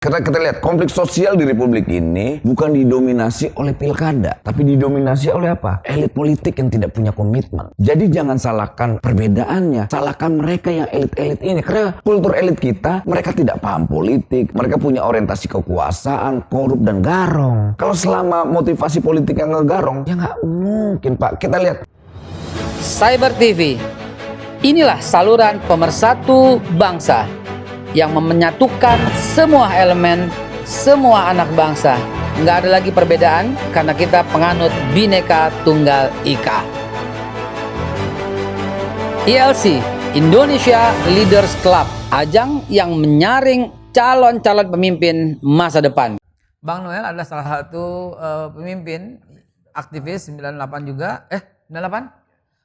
Karena kita lihat konflik sosial di Republik ini bukan didominasi oleh pilkada, tapi didominasi oleh apa? Elit politik yang tidak punya komitmen. Jadi jangan salahkan perbedaannya, salahkan mereka yang elit-elit ini. Karena kultur elit kita, mereka tidak paham politik, mereka punya orientasi kekuasaan, korup dan garong. Kalau selama motivasi politik yang ngegarong, ya nggak mungkin Pak. Kita lihat. Cyber TV, inilah saluran pemersatu bangsa yang menyatukan semua elemen, semua anak bangsa. Nggak ada lagi perbedaan karena kita penganut Bhinneka Tunggal Ika. ILC, Indonesia Leaders Club, ajang yang menyaring calon-calon pemimpin masa depan. Bang Noel adalah salah satu pemimpin aktivis 98 juga, 98?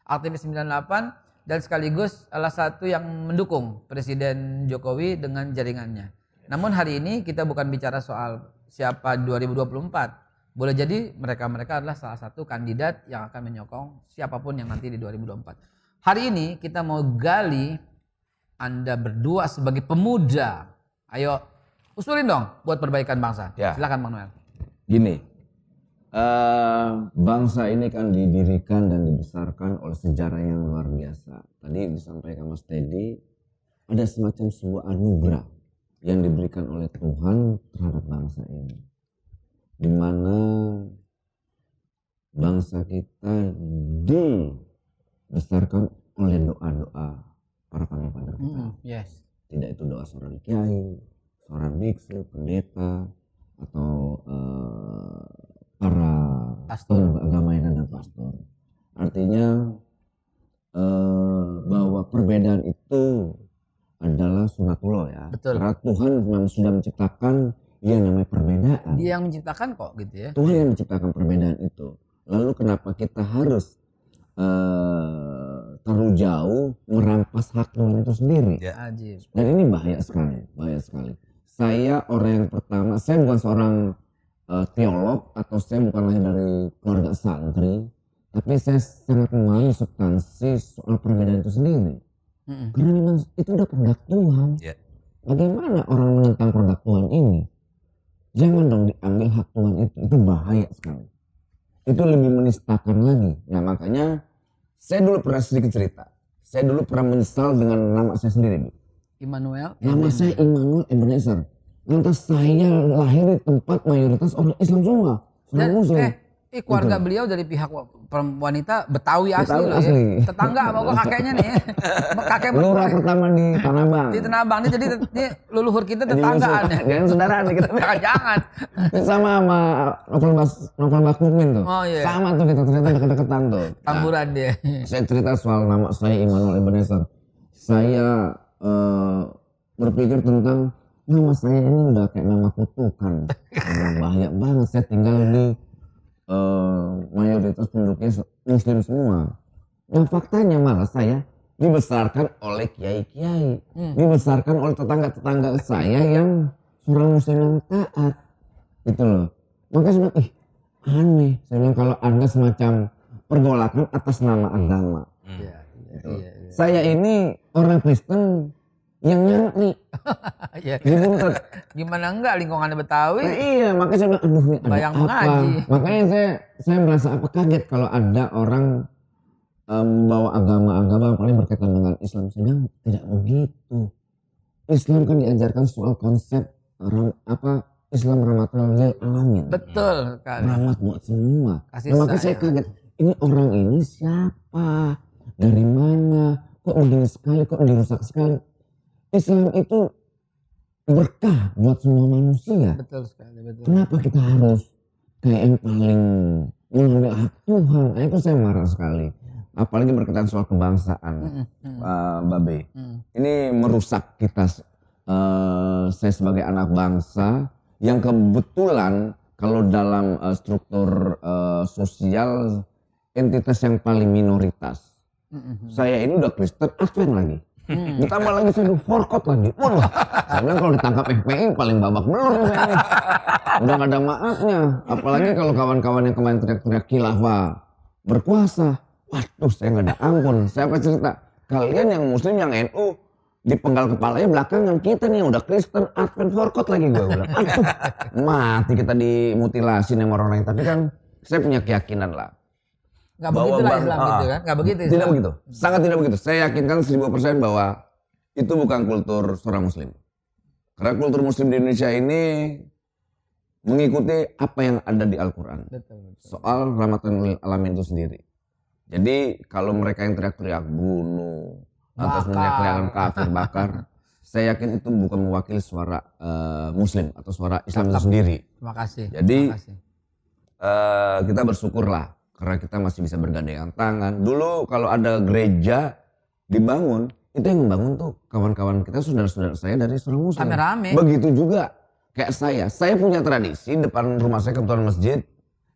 Aktivis 98 dan sekaligus salah satu yang mendukung Presiden Jokowi dengan jaringannya. Namun hari ini kita bukan bicara soal siapa 2024. Boleh jadi mereka adalah salah satu kandidat yang akan menyokong siapapun yang nanti di 2024. Hari ini kita mau gali Anda berdua sebagai pemuda. Ayo usulin dong buat perbaikan bangsa. Ya. Silakan Bang Noel. Gini. Bangsa ini kan didirikan dan dibesarkan oleh sejarah yang luar biasa. Tadi disampaikan Mas Teddy, ada semacam sebuah anugerah yang diberikan oleh Tuhan terhadap bangsa ini. Di mana bangsa kita dibesarkan oleh doa-doa para pahlawan kita. Yes. Tidak itu doa seorang kiai, seorang biksu, pendeta, atau para pastor agama yang ada pastor. Artinya bahwa perbedaan itu adalah sunatullah ya. Betul. Karena Tuhan memang sudah menciptakan yang namanya perbedaan. Dia yang menciptakan kok gitu ya. Tuhan yang menciptakan perbedaan itu. Lalu kenapa kita harus terlalu jauh merampas hak Tuhan itu sendiri? Ya. Ajib. Dan ini bahaya sekali, bahaya sekali. Saya orang yang pertama, saya bukan seorang teolog atau saya bukan lahir dari keluarga santri, tapi saya sangat memahami substansi soal perbedaan itu sendiri. Karena memang itu udah produk Tuhan. Bagaimana orang menentang produk Tuhan ini? Jangan dong diambil hak Tuhan itu bahaya sekali. Itu lebih menistakan lagi. Nah makanya saya dulu pernah sedikit cerita. Saya dulu pernah menyesal dengan nama saya sendiri. Immanuel. Nama saya Immanuel Ebenezer. Lantas saya lahir di tempat mayoritas orang Islam semua. Semua Muslim. Keluarga beliau dari pihak wanita Betawi asli Betawi loh asli. ya. Tetangga sama gua kakeknya nih. Kakek Lurah pertama di Tanah Abang. di Tanah Abang nih, jadi ini leluhur kita tetanggaan. Jangan saudaraan nih kita. Jangan. Sama novel Bas Mukmin tuh. Oh, iya. Sama tuh kita ternyata deket-deketan tuh. Tamburan dia. Saya cerita soal nama saya Immanuel Ebenezer. Saya berpikir tentang nama saya ini udah kayak nama kutukan. Bahaya banget, saya tinggal di mayoritas penduduknya Muslim semua. Nah faktanya malah saya dibesarkan oleh kiai-kiai. Dibesarkan oleh tetangga-tetangga saya yang seorang Muslim yang taat. Gitu loh. Makanya saya bilang, aneh. Saya bilang kalau Anda semacam pergolakan atas nama agama. Iya. Saya ini orang Kristen yang nyari. Iya. Dibuntut. Gimana enggak lingkungannya Betawi? Nah, iya, makanya saya bilang, aduh ini ada Bayang apa? mengaji. Makanya saya merasa kaget kalau ada orang membawa agama-agama paling berkaitan dengan Islam. Saya bilang tidak begitu. Islam kan diajarkan soal konsep Islam rahmatul lil alamin. Betul kan. Rahmat buat semua. Kasih Nah, makanya saya sayang. kaget. Ini orang ini siapa? Dari mana? Kok begini sekali? Kok dirusak sekali? Islam itu berkah buat semua manusia. Betul sekali, betul. Kenapa kita harus kayak yang paling mengambil hak Tuhan? Nah, itu saya marah sekali. Apalagi berkaitan soal kebangsaan, Babe. Ini merusak kita. Saya sebagai anak bangsa yang kebetulan kalau dalam struktur sosial entitas yang paling minoritas. Saya ini udah Kristen, Advent lagi. Ditambah lagi saya forkot lagi. Waduh, saya bilang kalau ditangkap FPI paling babak belur saya ini. Udah gak ada maafnya. Apalagi kalau kawan-kawan yang kemarin teriak-teriak khilafah berkuasa. Waduh, saya gak ada ampun. Saya apa cerita? Kalian yang Muslim, yang NU, dipenggal kepalanya belakangan. Kita nih udah Kristen, Advent forkot lagi gue bilang. Aduh, mati kita dimutilasi sama orang lain. Tapi kan saya punya keyakinan lah. Gak begitu lah Islam gitu kan? Gak begitu. Tidak begitu, sangat tidak begitu. Saya yakinkan 1000% bahwa itu bukan kultur seorang muslim. Karena kultur muslim di Indonesia ini mengikuti apa yang ada di Al-Quran. Soal rahmatan lil alamin itu sendiri. Jadi kalau mereka yang teriak-teriak bunuh, atau teriak-teriak kafir, bakar, saya yakin itu bukan mewakili suara muslim atau suara Islam itu sendiri. Terima kasih. Jadi kita bersyukurlah karena kita masih bisa bergandengan tangan. Dulu kalau ada gereja dibangun, itu yang membangun tuh kawan-kawan kita, saudara-saudara saya dari seorang muslim. Rame-rame. Begitu juga kayak saya punya tradisi depan rumah saya kebetulan masjid,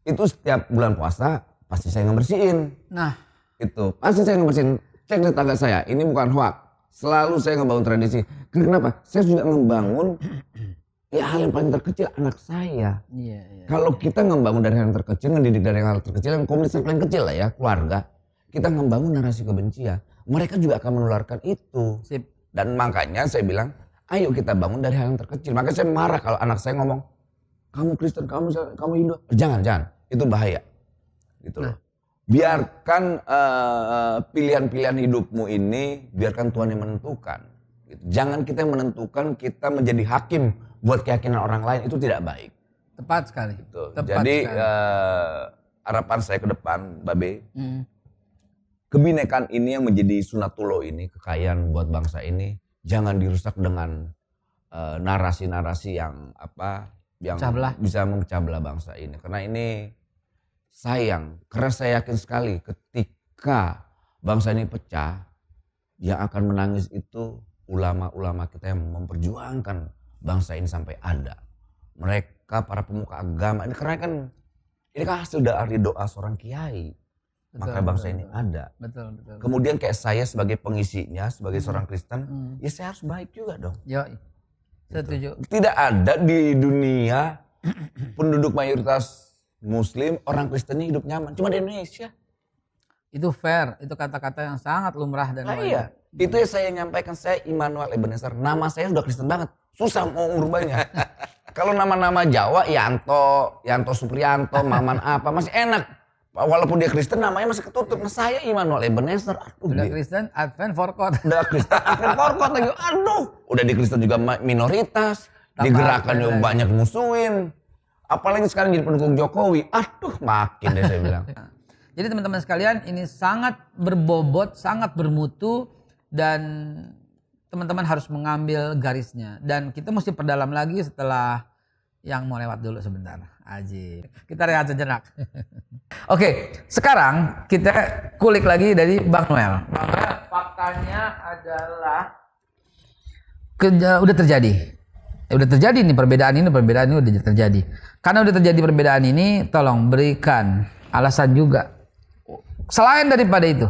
itu setiap bulan puasa pasti saya ngebersihin. Nah, itu pasti saya ngebersihin. Cek tetangga saya, ini bukan hoax. Selalu saya ngebangun tradisi. Kenapa? Saya juga ngebangun ya hal yang paling terkecil anak saya. Iya. Kalau kita ngebangun dari hal yang terkecil, ngedidik dari hal terkecil, yang komunitas paling kecil lah ya, keluarga. Kita ngebangun narasi kebencian. Mereka juga akan menularkan itu. Sip. Dan makanya saya bilang, ayo kita bangun dari hal yang terkecil. Makanya saya marah kalau anak saya ngomong, kamu Kristen, kamu Hindu. Jangan. Itu bahaya. Gitu loh. Biarkan pilihan-pilihan hidupmu ini, biarkan Tuhan yang menentukan. Jangan kita yang menentukan, kita menjadi hakim buat keyakinan orang lain, itu tidak baik. Tepat sekali. Gitu. Tepat Jadi sekali. harapan saya ke depan, Babe, kebinekaan ini yang menjadi sunatullah ini, kekayaan buat bangsa ini, jangan dirusak dengan narasi-narasi yang bisa memecah belah bangsa ini. Karena ini sayang, karena saya yakin sekali ketika bangsa ini pecah, yang akan menangis itu ulama-ulama kita yang memperjuangkan bangsa ini sampai ada. Mereka para pemuka agama ini, karena kan ini kan hasil dari doa seorang kiai. Maka bangsa ini ada. Betul. Kemudian kayak saya sebagai pengisinya, sebagai seorang Kristen, ya saya harus baik juga dong. Yoi. Setuju. Tidak ada di dunia penduduk mayoritas Muslim, orang Kristennya hidup nyaman. Cuma di Indonesia. Itu fair, itu kata-kata yang sangat lumrah dan wajar. Iya. Itu yang saya nyampaikan, saya Immanuel Ebenezer. Nama saya sudah Kristen banget. Susah mau ngubahnya. Kalau nama-nama Jawa, Yanto Supriyanto, Maman apa, masih enak. Walaupun dia Kristen namanya masih ketutup. Nah, saya Immanuel Ebenezer. Udah Kristen, Advent forkot. Udah Kristen, Advent forkot lagi. Aduh. Udah di Kristen juga minoritas. Digerakkan juga banyak musuhin. Apalagi sekarang jadi pendukung Jokowi. Aduh, makin deh saya bilang. Jadi teman-teman sekalian, ini sangat berbobot, sangat bermutu, dan teman-teman harus mengambil garisnya. Dan kita mesti perdalam lagi setelah yang mau lewat dulu sebentar. Aji. Kita rehat sejenak. Oke, sekarang kita kulik lagi dari Bang Noel. Bang Noel, faktanya adalah udah terjadi. Udah terjadi nih perbedaan ini udah terjadi. Karena udah terjadi perbedaan ini, tolong berikan alasan juga. Selain daripada itu,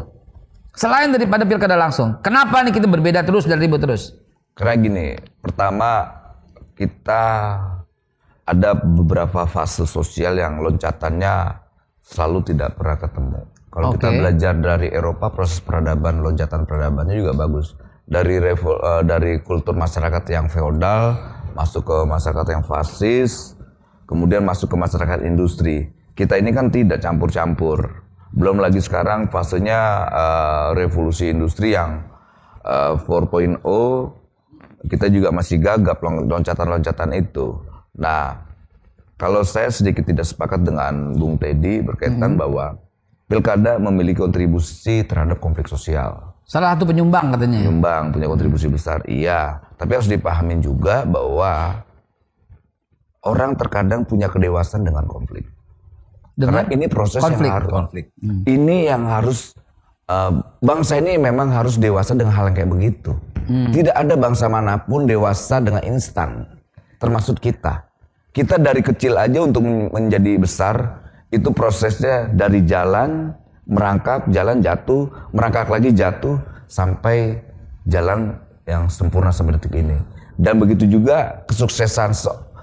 selain daripada pilkada langsung, kenapa nih kita berbeda terus dan ribut terus? Karena gini, pertama kita ada beberapa fase sosial yang loncatannya selalu tidak pernah ketemu. Kalau kita belajar dari Eropa, proses peradaban, loncatan peradabannya juga bagus. Dari kultur masyarakat yang feodal, masuk ke masyarakat yang fasis, kemudian masuk ke masyarakat industri. Kita ini kan tidak campur-campur. Belum lagi sekarang fasenya revolusi industri yang 4.0, kita juga masih gagap loncatan-loncatan itu. Nah, kalau saya sedikit tidak sepakat dengan Bung Teddy berkaitan bahwa pilkada memiliki kontribusi terhadap konflik sosial. Salah satu penyumbang katanya. Penyumbang, punya kontribusi besar, iya. Tapi harus dipahamin juga bahwa orang terkadang punya kedewasaan dengan konflik. Karena ini proses konflik. yang harus konflik. Ini yang harus bangsa ini memang harus dewasa dengan hal yang kayak begitu. Tidak ada bangsa manapun dewasa dengan instan, termasuk kita. Kita dari kecil aja untuk menjadi besar itu prosesnya dari jalan merangkak, jalan jatuh, merangkak lagi jatuh sampai jalan yang sempurna sampai detik ini. Dan begitu juga kesuksesan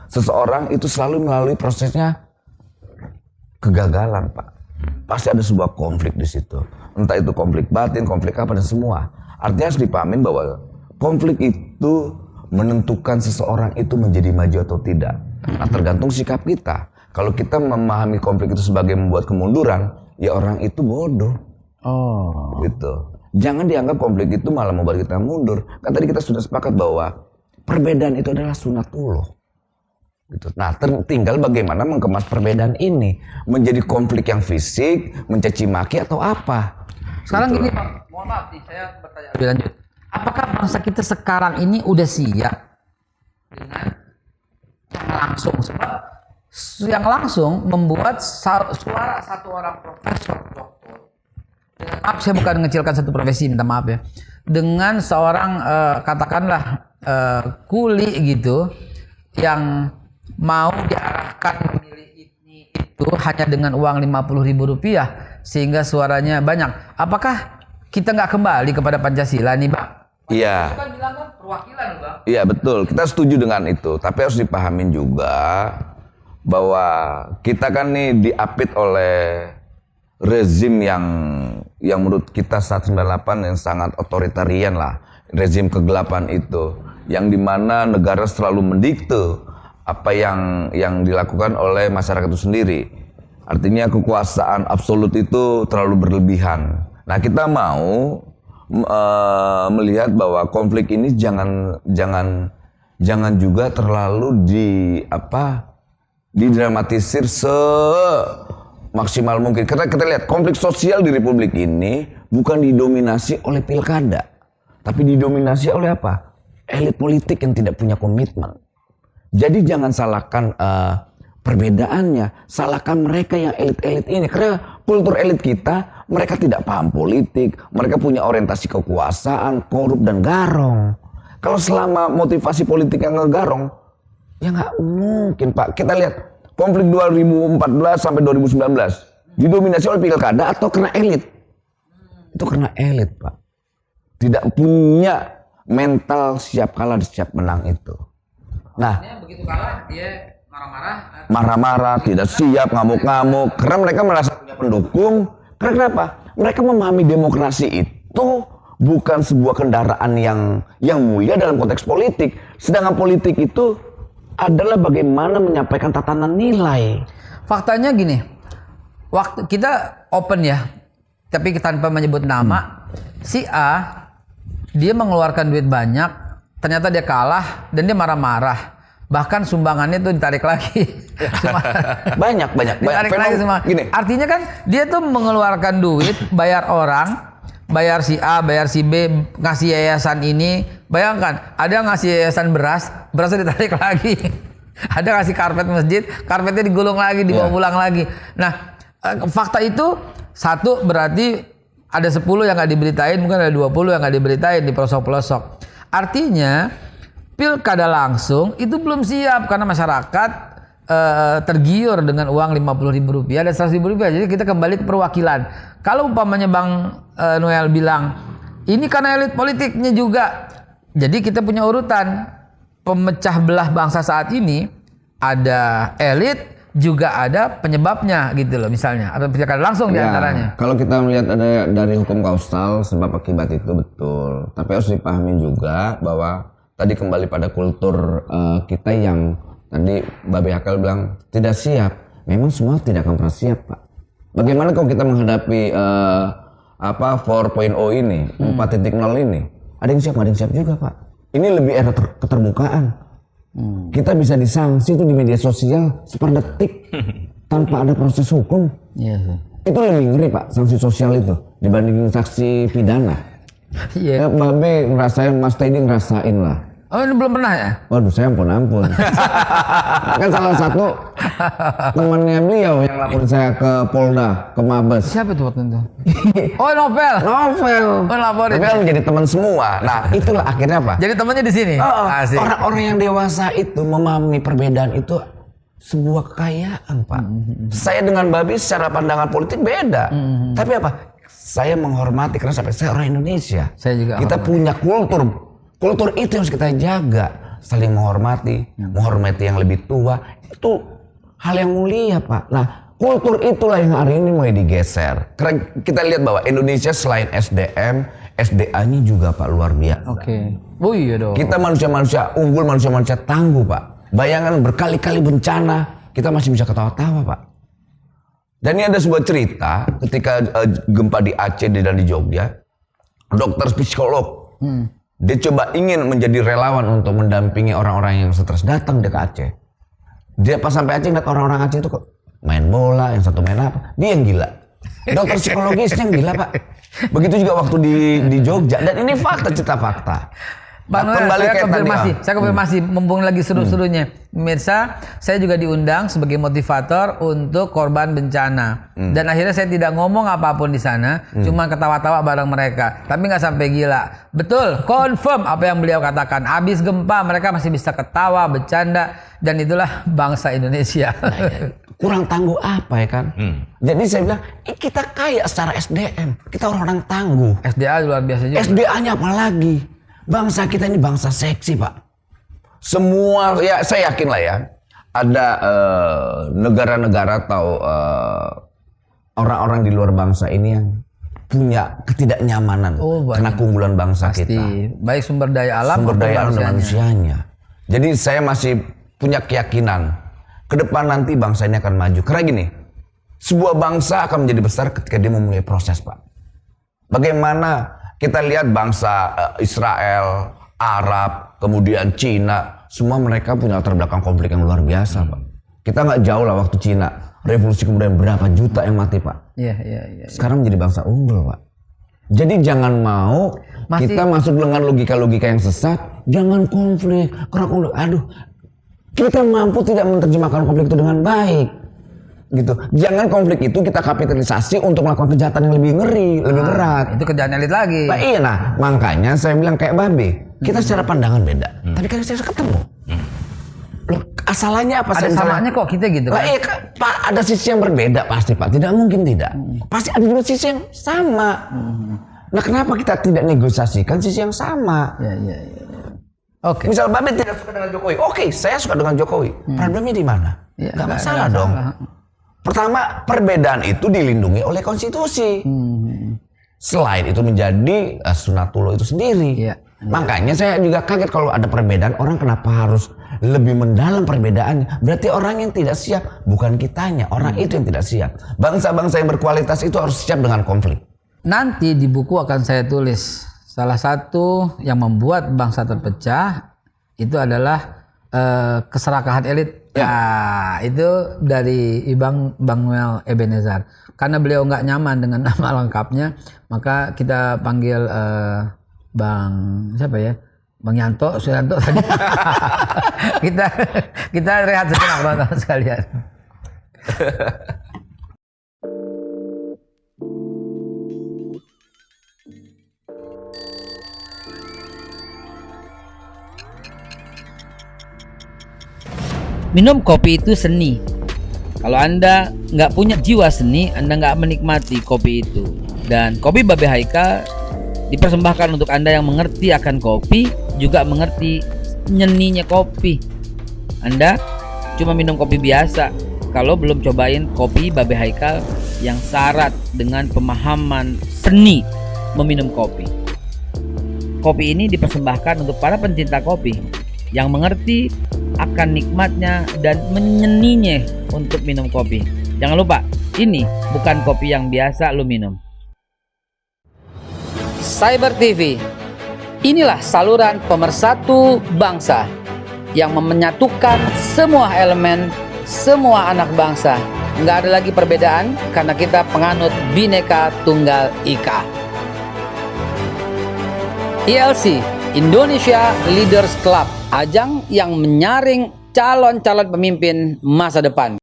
seseorang itu selalu melalui prosesnya kegagalan, Pak. Pasti ada sebuah konflik di situ. Entah itu konflik batin, konflik apa dan semua. Artinya harus dipahamin bahwa konflik itu menentukan seseorang itu menjadi maju atau tidak. Nah, tergantung sikap kita. Kalau kita memahami konflik itu sebagai membuat kemunduran, ya orang itu bodoh. Oh. Gitu. Jangan dianggap konflik itu malah membuat kita mundur. Kan tadi kita sudah sepakat bahwa perbedaan itu adalah sunatullah. Gitu. Nah, tinggal bagaimana mengemas perbedaan ini menjadi konflik yang fisik, mencaci maki atau apa. Sekarang gitu. gini Pak, mohon maaf nih, saya bertanya lebih lanjut. Apakah bangsa kita sekarang ini udah siap dengan yang langsung? Sebab yang langsung membuat suara satu orang profesor, doktor. Dengan maaf, saya bukan mengecilkan satu profesi, minta maaf ya. Dengan seorang katakanlah kuli gitu yang mau diarahkan memilih ini itu hanya dengan uang Rp50.000 sehingga suaranya banyak. Apakah kita nggak kembali kepada Pancasila nih, Bang? Iya. Kan bilang kan perwakilan, Bang. Iya betul, kita setuju dengan itu. Tapi harus dipahamin juga bahwa kita kan nih diapit oleh rezim yang menurut kita saat 98 yang sangat otoritarian lah, rezim kegelapan itu, yang dimana negara selalu mendikte apa yang dilakukan oleh masyarakat itu sendiri. Artinya kekuasaan absolut itu terlalu berlebihan. Nah, kita mau melihat bahwa konflik ini jangan juga terlalu didramatisir semaksimal mungkin. Karena kita lihat konflik sosial di Republik ini bukan didominasi oleh pilkada, tapi didominasi oleh apa? Elit politik yang tidak punya komitmen. Jadi jangan salahkan perbedaannya, salahkan mereka yang elit-elit ini. Karena kultur elit kita, mereka tidak paham politik, mereka punya orientasi kekuasaan, korup dan garong. Kalau selama motivasi politik yang ngegarong, ya nggak mungkin Pak. Kita lihat konflik 2014 sampai 2019 didominasi oleh pilkada atau karena elit? Itu karena elit Pak. Tidak punya mental siap kalah dan siap menang itu. Nah, begitu kalah dia marah-marah, tidak siap, ngamuk-ngamuk. Karena mereka merasa punya pendukung. Karena kenapa? Mereka memahami demokrasi itu bukan sebuah kendaraan yang mulia dalam konteks politik. Sedangkan politik itu adalah bagaimana menyampaikan tatanan nilai. Faktanya gini, waktu kita open ya, tapi tanpa menyebut nama, si A dia mengeluarkan duit banyak, ternyata dia kalah dan dia marah-marah. Bahkan sumbangannya tuh ditarik lagi. banyak. Ditarik lagi semua. Gini. Artinya kan dia tuh mengeluarkan duit, bayar orang, bayar si A, bayar si B, ngasih yayasan ini. Bayangkan, ada ngasih yayasan berasnya ditarik lagi. Ada ngasih karpet masjid, karpetnya digulung lagi, dibawa pulang lagi. Nah, fakta itu satu berarti ada 10 yang nggak diberitain, mungkin ada 20 yang nggak diberitain di pelosok-pelosok. Artinya pilkada langsung itu belum siap karena masyarakat tergiur dengan uang Rp50.000 dan Rp100.000. Jadi kita kembali ke perwakilan. Kalau umpamanya Bang Noel bilang ini karena elit politiknya juga. Jadi kita punya urutan pemecah belah bangsa saat ini, ada elit juga ada penyebabnya gitu loh, misalnya atau pilkada langsung diantaranya. Kalau kita melihat ada dari hukum kausal sebab akibat itu betul. Tapi harus dipahami juga bahwa tadi kembali pada kultur kita yang tadi Mbak Hakel bilang tidak siap. Memang semua tidak akan pernah siap Pak. Bagaimana kalau kita menghadapi 4.0 ini, 4.0 ini? Ada yang siap, ada yang siap juga Pak. Ini lebih era keterbukaan. Kita bisa disanksi itu di media sosial seperdetik tanpa ada proses hukum. Itu lebih ngeri Pak, sanksi sosial itu dibandingin saksi pidana. Ya, Mbak B ngerasain, Mas Teddy ngerasain lah. Oh, ini belum pernah ya? Waduh, saya ampun. Kan salah satu temannya beliau yang laporin saya ke Polda, ke Mabes. Siapa itu waktu itu? Oh, Novel. Oh, laporin. Tapi kan menjadi teman semua. Nah, itulah akhirnya apa? Jadi temannya di sini. Orang-orang yang dewasa itu memahami perbedaan itu sebuah kekayaan, Pak. Saya dengan Babi secara pandangan politik beda. Tapi apa? Saya menghormati karena sampai saya orang Indonesia. Saya juga. Kita punya kultur. Kultur itu harus kita jaga, saling menghormati yang lebih tua, itu hal yang mulia Pak. Nah, kultur itulah yang hari ini mulai digeser. Karena kita lihat bahwa Indonesia selain SDM, SDA-nya juga Pak luar biasa. Oke. Oh iya dong. Kita manusia-manusia unggul, manusia-manusia tangguh Pak. Bayangkan berkali-kali bencana, kita masih bisa ketawa-tawa Pak. Dan ini ada sebuah cerita ketika gempa di Aceh dan di Jogja, dokter psikolog, dia coba ingin menjadi relawan untuk mendampingi orang-orang yang stres, datang dia ke Aceh. Dia pas sampai Aceh ngeliat orang-orang Aceh itu kok main bola, yang satu main apa, dia yang gila. Dokter psikologisnya yang gila Pak. Begitu juga waktu di Jogja, dan ini fakta, cerita fakta. Bang Noel, saya konfirmasi, mumpung lagi seru-serunya. Pemirsa, saya juga diundang sebagai motivator untuk korban bencana. Dan akhirnya saya tidak ngomong apapun di sana, cuma ketawa-tawa bareng mereka. Tapi nggak sampai gila. Betul, confirm apa yang beliau katakan. Abis gempa mereka masih bisa ketawa, bercanda, dan itulah bangsa Indonesia. Kurang tangguh apa ya kan? Jadi saya bilang, kita kaya secara SDM, kita orang-orang tangguh. SDA luar biasa juga. SDA-nya apa lagi? Bangsa kita ini bangsa seksi Pak. Semua, ya saya yakin lah ya, ada negara-negara atau orang-orang di luar bangsa ini yang punya ketidaknyamanan karena keunggulan bangsa kita. Baik sumber daya alam, sumber daya alam dan manusianya. Jadi saya masih punya keyakinan ke depan nanti bangsa ini akan maju. Karena gini, sebuah bangsa akan menjadi besar ketika dia memulai proses Pak. Bagaimana kita lihat bangsa Israel, Arab, kemudian Cina, semua mereka punya latar belakang konflik yang luar biasa Pak. Kita nggak jauh lah waktu Cina, revolusi kemudian berapa juta yang mati Pak. Iya. Sekarang menjadi bangsa unggul Pak. Jadi jangan mau kita masuk dengan logika-logika yang sesat, jangan konflik, aduh, kita mampu tidak menerjemahkan konflik itu dengan baik. Gitu. Jangan konflik itu kita kapitalisasi untuk melakukan kejahatan yang lebih ngeri, lebih berat. Itu kejahatan elit lagi. Nah, iya, makanya saya bilang kayak Babe, kita secara pandangan beda. Tapi kan saya ketemu. Loh, asalnya apa? Ada salahnya kok kita gitu kan? Iya, Pak, ada sisi yang berbeda pasti Pak. Tidak mungkin tidak. Pasti ada juga sisi yang sama. Nah, kenapa kita tidak negosiasikan sisi yang sama? Iya. Oke. Misal Babe tidak suka dengan Jokowi. Oke, saya suka dengan Jokowi. Problemnya di mana? Gak masalah dong. Pertama, perbedaan itu dilindungi oleh konstitusi. Selain itu menjadi sunatullah itu sendiri. Makanya saya juga kaget kalau ada perbedaan, orang kenapa harus lebih mendalam perbedaannya. Berarti orang yang tidak siap, bukan kitanya, orang itu yang tidak siap. Bangsa-bangsa yang berkualitas itu harus siap dengan konflik. Nanti di buku akan saya tulis, salah satu yang membuat bangsa terpecah itu adalah keserakahan elit. Ya, itu dari Bang Noel Ebenezer. Karena beliau nggak nyaman dengan nama lengkapnya, maka kita panggil Bang siapa ya? Bang Yanto, Suyanto tadi. kita rehat sejenak teman-teman sekalian. Minum kopi itu seni. Kalau Anda nggak punya jiwa seni, Anda nggak menikmati kopi itu. Dan kopi Babe Haikal dipersembahkan untuk Anda yang mengerti akan kopi, juga mengerti nyeninya kopi. Anda cuma minum kopi biasa kalau belum cobain kopi Babe Haikal yang syarat dengan pemahaman seni meminum kopi. Kopi ini dipersembahkan untuk para pencinta kopi yang mengerti akan nikmatnya dan menyeninya untuk minum kopi. Jangan lupa, ini bukan kopi yang biasa lu minum. Cyber TV, inilah saluran pemersatu bangsa yang menyatukan semua elemen, semua anak bangsa. Nggak ada lagi perbedaan karena kita penganut Bhinneka Tunggal Ika. ILC, Indonesia Leaders Club, ajang yang menyaring calon-calon pemimpin masa depan.